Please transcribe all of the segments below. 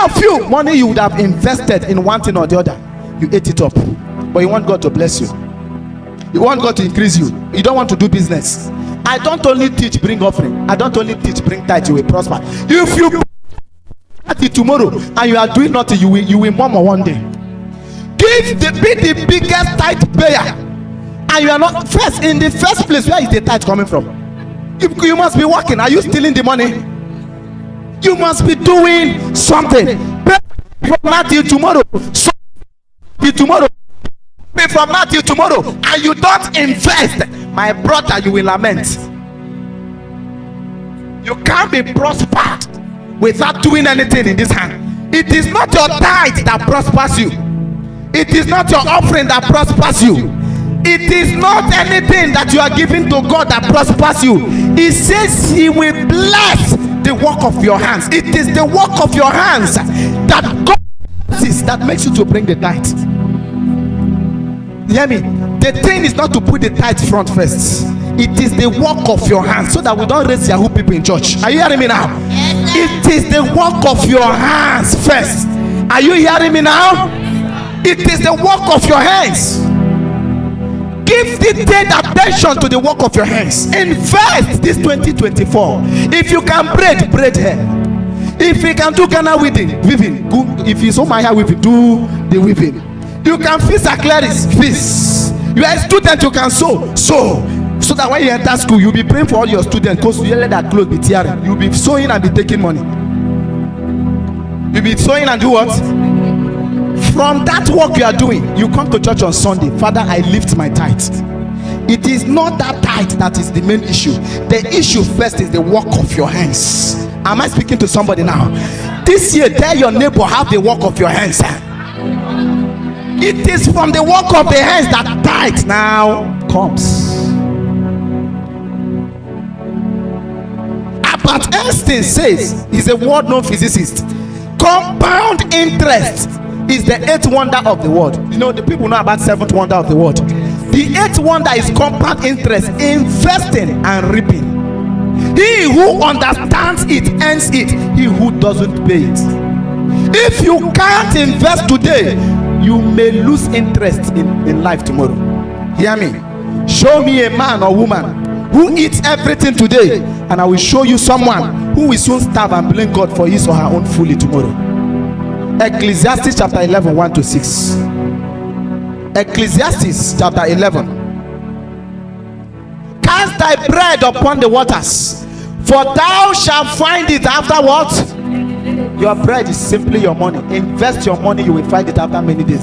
of you, money you would have invested in one thing or the other, you ate it up. But you want God to bless you. You want God to increase you. You don't want to do business. I don't only teach bring offering. I don't only teach bring tithe, you will prosper. If you it tomorrow and you are doing nothing, you will murmur one day. Be the biggest tithe payer, and you are not first in the first place. Where is the tithe coming from? You must be working. Are you stealing the money? You must be doing something. From now till tomorrow, from now till tomorrow, and you don't invest, my brother, you will lament. You can't be prospered without doing anything in this hand. It is not your tithe that prospers you. It is not your offering that prospers you. It is not anything that you are giving to God that prospers you. He says he will bless the work of your hands. It is the work of your hands that God blesses, that makes you to bring the tithe. Hear me? The thing is not to put the tithe front first. It is the work of your hands, so that we don't raise Yahoo people in church. Are you hearing me now? It is the work of your hands first. Are you hearing me now? It is the work of your hands. Give detailed attention to the work of your hands. Invest this 2024. If you can braid hair. If you can do Ghana weaving, if you saw my hair weaving, do the weaving. You can fix a clearance, fix. You are a student, you can sew. So that when you enter school, you'll be praying for all your students, because you let that clothes be tearing. You'll be sewing and be taking money. You'll be sewing and do what? From that work you are doing, you come to church on Sunday. Father, I lift my tithe. It is not that tithe that is the main issue. The issue first is the work of your hands. Am I speaking to somebody now? This year, tell your neighbor, have the work of your hands. It is from the work of the hands that tithe now comes. Albert Einstein says, he's a world-known physicist, compound interest is the eighth wonder of the world. You know, the people know about seventh wonder of the world. The eighth wonder is compound interest, investing and reaping. He who understands it earns it. He who doesn't pay it. If you can't invest today, you may lose interest in life tomorrow. Hear me? Show me a man or woman who eats everything today, and I will show you someone who will soon starve and blame God for his or her own folly tomorrow. Ecclesiastes chapter 11, 1-6. Ecclesiastes chapter 11. Cast thy bread upon the waters, for thou shalt find it after what? Your bread is simply your money. Invest your money, you will find it after many days.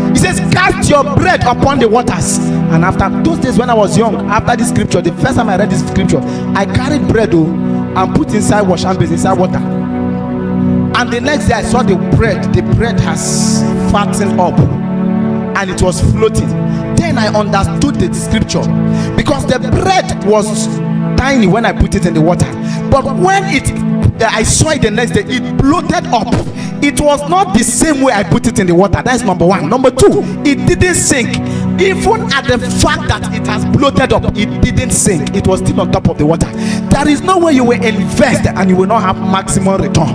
He says, cast your bread upon the waters. And after those days when I was young, after this scripture, the first time I read this scripture, I carried bread and put inside wash and base, inside water. And the next day I saw the bread has fattened up and it was floating. Then I understood the scripture, because the bread was tiny when I put it in the water, but when I saw it the next day, it bloated up. It was not the same way I put it in the water. That's number one. Number two, it didn't sink. Even at the fact that it has bloated up, it didn't sink. It was still on top of the water. There is no way you will invest and you will not have maximum return.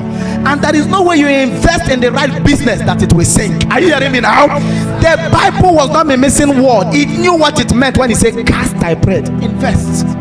And there is no way you invest in the right business that it will sink. Are you hearing me now? The Bible was not a missing word. It knew what it meant when it said, cast thy bread. Invest.